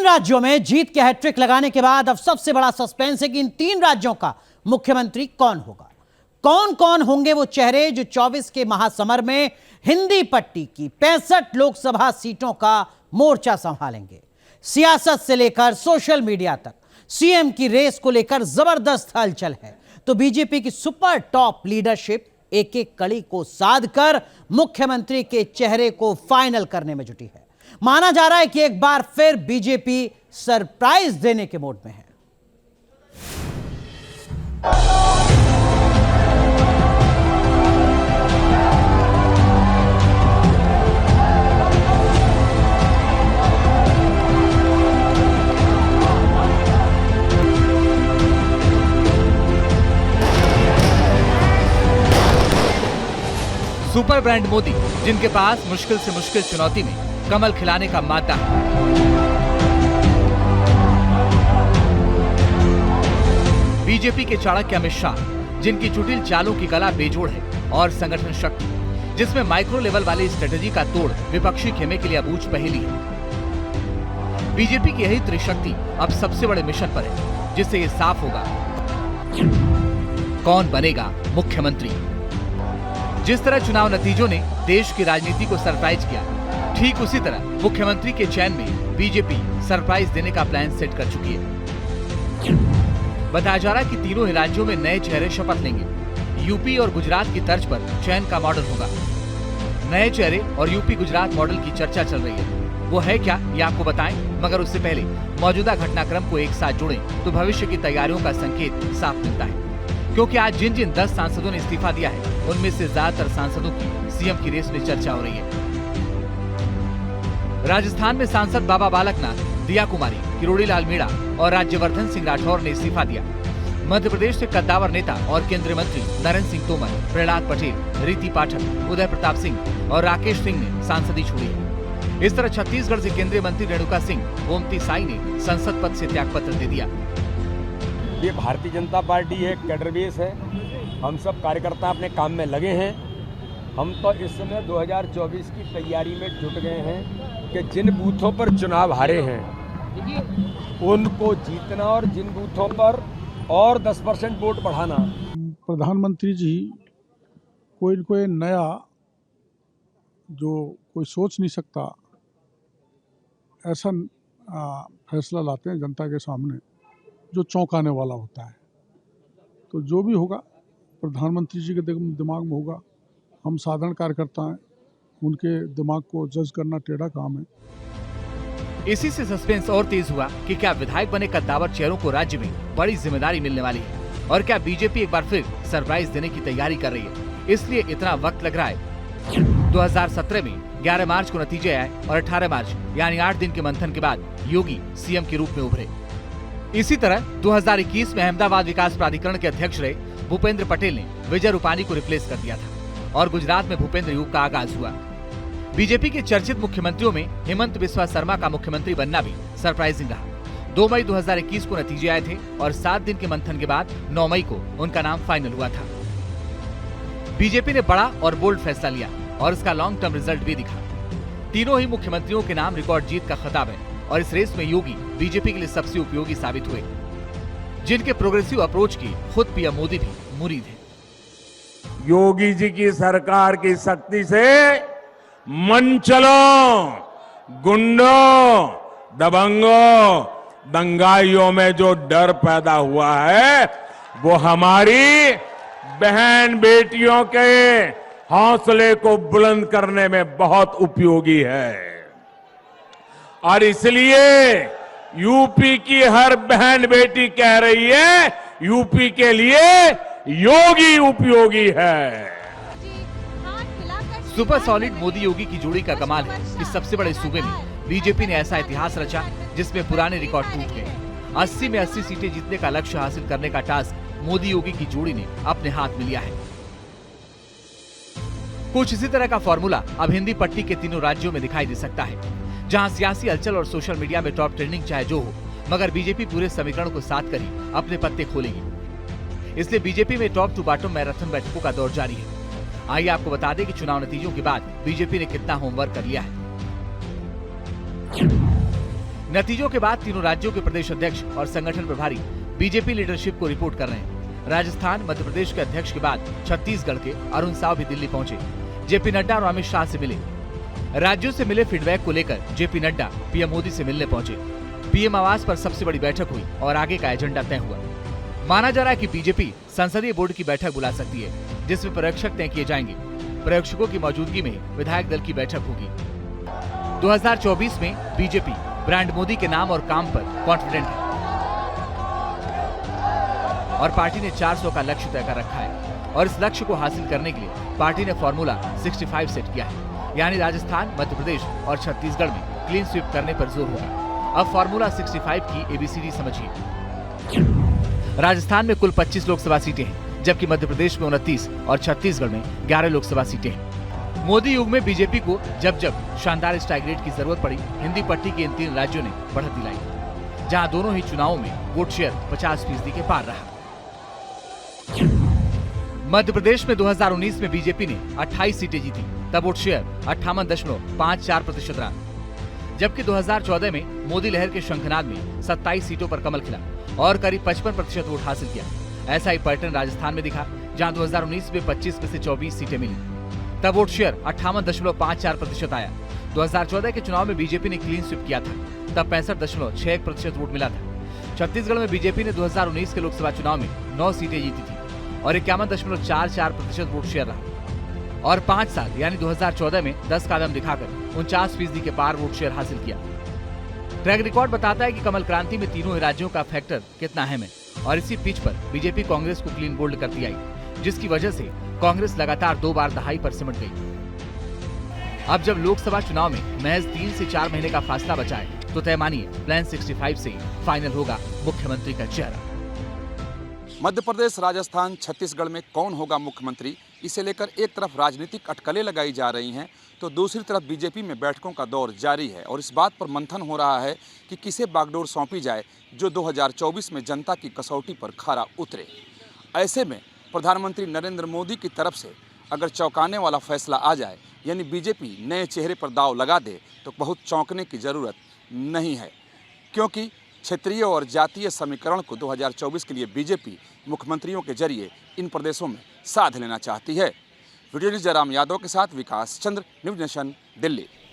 3 राज्यों में जीत के हैट्रिक लगाने के बाद अब सबसे बड़ा सस्पेंस है कि इन 3 राज्यों का मुख्यमंत्री कौन होगा। कौन कौन होंगे वो चेहरे जो 24 के महासमर में हिंदी पट्टी की 65 लोकसभा सीटों का मोर्चा संभालेंगे। सियासत से लेकर सोशल मीडिया तक सीएम की रेस को लेकर जबरदस्त हलचल है, तो बीजेपी की सुपर टॉप लीडरशिप एक एक कड़ी को साधकर मुख्यमंत्री के चेहरे को फाइनल करने में जुटी है। माना जा रहा है कि एक बार फिर बीजेपी सरप्राइज देने के मोड में है। सुपर ब्रांड मोदी, जिनके पास मुश्किल से मुश्किल चुनौती में कमल खिलाने का मादा है। बीजेपी के चाणक्य अमित शाह, जिनकी जुटिल चालों की कला बेजोड़ है, और संगठन शक्ति, जिसमें माइक्रो लेवल वाली स्ट्रेटेजी का तोड़ विपक्षी खेमे के लिए अबूझ पहेली है। बीजेपी की यही त्रिशक्ति अब सबसे बड़े मिशन पर है, जिससे ये साफ होगा कौन बनेगा मुख्यमंत्री। जिस तरह चुनाव नतीजों ने देश की राजनीति को सरप्राइज किया, ठीक उसी तरह मुख्यमंत्री के चयन में बीजेपी सरप्राइज देने का प्लान सेट कर चुकी है। बताया जा रहा है कि तीनों ही राज्यों में नए चेहरे शपथ लेंगे। यूपी और गुजरात की तर्ज पर चयन का मॉडल होगा। नए चेहरे और यूपी गुजरात मॉडल की चर्चा चल रही है। वो है क्या, ये आपको बताएं, मगर उससे पहले मौजूदा घटनाक्रम को एक साथ जोड़ें तो भविष्य की तैयारियों का संकेत साफ मिलता है। क्योंकि आज जिन जिन 10 सांसदों ने इस्तीफा दिया है, उनमें से ज्यादातर सांसदों की सीएम की रेस में चर्चा हो रही है। राजस्थान में सांसद बाबा बालकनाथ, दिया कुमारी, किरोड़ी लाल मीणा और राज्यवर्धन सिंह राठौर ने इस्तीफा दिया। मध्य प्रदेश से कद्दावर नेता और केंद्रीय मंत्री नरेंद्र सिंह तोमर, प्रहलाद पटेल, रीति पाठक, उदय प्रताप सिंह और राकेश सिंह ने सांसदी छोड़ी है। इस तरह छत्तीसगढ़ से केंद्रीय मंत्री रेणुका सिंह, गोमती साई ने संसद पद से त्यागपत्र दे दिया। ये भारतीय जनता पार्टी है, कैडर बेस है। हम सब कार्यकर्ता अपने काम में लगे हैं। हम तो इस समय 2024 की तैयारी में जुट गए हैं कि जिन बूथों पर चुनाव हारे हैं उनको जीतना और जिन बूथों पर और 10% वोट बढ़ाना। प्रधानमंत्री जी कोई नया जो कोई सोच नहीं सकता ऐसा फैसला लाते हैं जनता के सामने जो चौंकाने वाला होता है। तो जो भी होगा प्रधानमंत्री जी के दिमाग में होगा। हम साधारण कार्यकर्ता हैं, उनके दिमाग को जज करना टेढ़ा काम है। इसी से सस्पेंस और तेज हुआ कि क्या विधायक बने कद्दावर चेहरों को राज्य में बड़ी जिम्मेदारी मिलने वाली है, और क्या बीजेपी एक बार फिर सरप्राइज देने की तैयारी कर रही है। इसलिए इतना वक्त लग रहा है। 2017 में 11 मार्च को नतीजे आए और 18 मार्च यानी 8 दिन के मंथन के बाद योगी सीएम के रूप में उभरे। इसी तरह 2021 में अहमदाबाद विकास प्राधिकरण के अध्यक्ष रहे भूपेंद्र पटेल ने विजय रूपानी को रिप्लेस कर दिया था और गुजरात में भूपेंद्र युग का आगाज हुआ। बीजेपी के चर्चित मुख्यमंत्रियों में हेमंत बिस्वा शर्मा का मुख्यमंत्री बनना भी सरप्राइजिंग रहा। 2 मई 2021 को नतीजे आए थे और 7 दिन के मंथन के बाद 9 मई को उनका नाम फाइनल हुआ था। बीजेपी ने बड़ा और बोल्ड फैसला लिया और इसका लॉन्ग टर्म रिजल्ट भी दिखा। तीनों ही मुख्यमंत्रियों के नाम रिकॉर्ड जीत का खिताब है और इस रेस में योगी बीजेपी के लिए सबसे उपयोगी साबित हुए, जिनके प्रोग्रेसिव अप्रोच की खुद पीएम मोदी भी मुरीद है। योगी जी की सरकार की शक्ति से मनचलों, गुंडों, दबंगों, दंगाइयों में जो डर पैदा हुआ है वो हमारी बहन बेटियों के हौसले को बुलंद करने में बहुत उपयोगी है। और इसलिए यूपी की हर बहन बेटी कह रही है यूपी के लिए योगी उपयोगी है। सुपर सॉलिड मोदी योगी की जोड़ी का कमाल है कि सबसे बड़े सूबे में बीजेपी ने ऐसा इतिहास रचा जिसमें पुराने रिकॉर्ड टूट गए। 80 में 80 सीटें जीतने का लक्ष्य हासिल करने का टास्क मोदी योगी की जोड़ी ने अपने हाथ में लिया है। कुछ इसी तरह का फॉर्मूला अब हिंदी पट्टी के तीनों राज्यों में दिखाई दे सकता है, जहां सियासी हलचल और सोशल मीडिया में टॉप ट्रेंडिंग चाहे जो हो, मगर बीजेपी पूरे समीकरण को साथ कर ही अपने पत्ते खोलेगी। इसलिए बीजेपी में टॉप टू बॉटम मैराथन बैठकों का दौर जारी है। आइए आपको बता दें कि चुनाव नतीजों के बाद बीजेपी ने कितना होमवर्क कर लिया है। नतीजों के बाद तीनों राज्यों के प्रदेश अध्यक्ष और संगठन प्रभारी बीजेपी लीडरशिप को रिपोर्ट कर रहे हैं। राजस्थान, मध्य प्रदेश के अध्यक्ष के बाद छत्तीसगढ़ के अरुण साव भी दिल्ली पहुंचे। जेपी नड्डा और अमित शाह से मिले। राज्यों से मिले फीडबैक को लेकर जेपी नड्डा पीएम मोदी से मिलने पहुंचे। पीएम आवास पर सबसे बड़ी बैठक हुई और आगे का एजेंडा तय हुआ। माना जा रहा है कि बीजेपी संसदीय बोर्ड की बैठक बुला सकती है, जिसमें पर्यवेक्षक तय किए जाएंगे। पर्यवेक्षकों की मौजूदगी में विधायक दल की बैठक होगी। 2024 में बीजेपी ब्रांड मोदी के नाम और काम पर कॉन्फिडेंट है और पार्टी ने 400 का लक्ष्य तय कर रखा है और इस लक्ष्य को हासिल करने के लिए पार्टी ने फॉर्मूला 65 सेट किया है, यानी राजस्थान, मध्य प्रदेश और छत्तीसगढ़ में क्लीन स्वीप करने पर जोर होगा। अब फॉर्मूला 65 की एबीसीडी समझिए। राजस्थान में कुल 25 लोकसभा सीटें हैं, जबकि मध्य प्रदेश में 29 और छत्तीसगढ़ में 11 लोकसभा सीटें हैं। मोदी युग में बीजेपी को जब जब शानदार स्ट्राइक रेट की जरूरत पड़ी, हिंदी पट्टी के इन तीन राज्यों ने बढ़त दिलाई, जहां दोनों ही चुनावों में वोट शेयर 50% के पार रहा। मध्य प्रदेश में 2019 में बीजेपी ने 28 सीटें जीती, तब वोट शेयर 58.54% रहा, जबकि 2014 में मोदी लहर के शंखनाद में 27 सीटों पर कमल खिला और करीब 55% वोट हासिल किया। ऐसा ही पैटर्न राजस्थान में दिखा, जहां 2019 में 25 में से 24 सीटें मिली, तब वोट शेयर 58.54% आया। 2014 के चुनाव में बीजेपी ने क्लीन स्वीप किया था, तब 65.61% वोट मिला था। छत्तीसगढ़ में बीजेपी ने 2019 के लोकसभा चुनाव में 9 सीटें जीती थी और 51.44% वोट शेयर रहा और 5 साल यानी 2014 में 10 कदम दिखाकर 49% के पार वोट शेयर हासिल किया। ट्रैक रिकॉर्ड बताता है कि कमल क्रांति में तीनों ही राज्यों का फैक्टर कितना अहम है और इसी पिच पर बीजेपी कांग्रेस को क्लीन बोल्ड करती आई, जिसकी वजह से कांग्रेस लगातार 2 बार दहाई पर सिमट गई। अब जब लोकसभा चुनाव में महज 3 से 4 महीने का फासला बचा है, तो तय मानिए प्लान 65 से फाइनल होगा मुख्यमंत्री का चेहरा। मध्य प्रदेश, राजस्थान, छत्तीसगढ़ में कौन होगा मुख्यमंत्री, इसे लेकर एक तरफ राजनीतिक अटकलें लगाई जा रही हैं, तो दूसरी तरफ बीजेपी में बैठकों का दौर जारी है और इस बात पर मंथन हो रहा है कि किसे बागडोर सौंपी जाए जो 2024 में जनता की कसौटी पर खरा उतरे। ऐसे में प्रधानमंत्री नरेंद्र मोदी की तरफ से अगर चौंकाने वाला फैसला आ जाए, यानी बीजेपी नए चेहरे पर दांव लगा दे, तो बहुत चौंकने की ज़रूरत नहीं है, क्योंकि क्षेत्रीय और जातीय समीकरण को 2024 के लिए बीजेपी मुख्यमंत्रियों के जरिए इन प्रदेशों में साध लेना चाहती है। वीडियो जयराम यादव के साथ विकास चंद्र, न्यूज नेशन, दिल्ली।